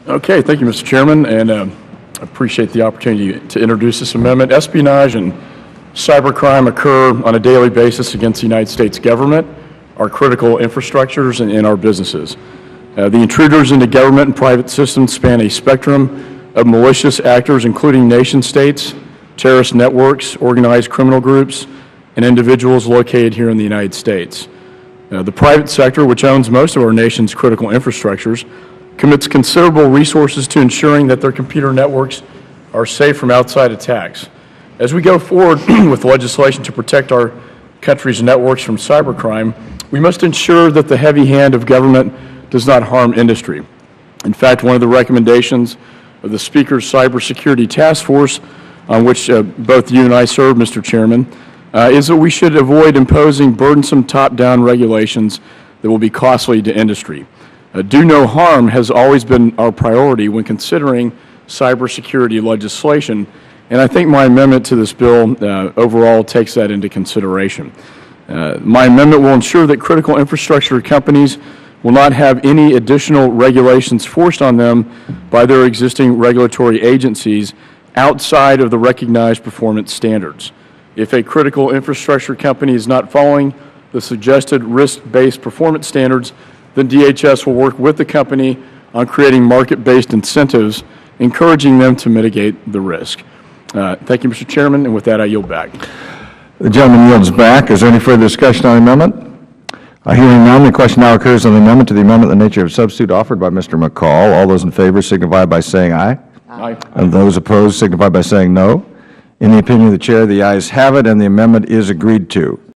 Okay, thank you, Mr. Chairman, and I appreciate the opportunity to introduce this amendment. Espionage and cybercrime occur on a daily basis against the United States government, our critical infrastructures, and in our businesses. The intruders into government and private systems span a spectrum of malicious actors, including nation-states, terrorist networks, organized criminal groups, and individuals located here in the United States. The private sector, which owns most of our nation's critical infrastructures, commits considerable resources to ensuring that their computer networks are safe from outside attacks. As we go forward with legislation to protect our country's networks from cybercrime, we must ensure that the heavy hand of government does not harm industry. In fact, one of the recommendations of the Speaker's Cybersecurity Task Force, on which both you and I serve, Mr. Chairman, is that we should avoid imposing burdensome top-down regulations that will be costly to industry. Do no harm has always been our priority when considering cybersecurity legislation, and I think my amendment to this bill overall takes that into consideration. My amendment will ensure that critical infrastructure companies will not have any additional regulations forced on them by their existing regulatory agencies outside of the recognized performance standards. If a critical infrastructure company is not following the suggested risk-based performance standards, then DHS will work with the company on creating market-based incentives, encouraging them to mitigate the risk. Thank you, Mr. Chairman, and with that I yield back. The gentleman yields back. Is there any further discussion on the amendment? Hearing none, the question now occurs on the amendment to the amendment in the nature of substitute offered by Mr. McCaul. All those in favor signify by saying aye. Aye. And those opposed signify by saying no. In the opinion of the Chair, the ayes have it, and the amendment is agreed to.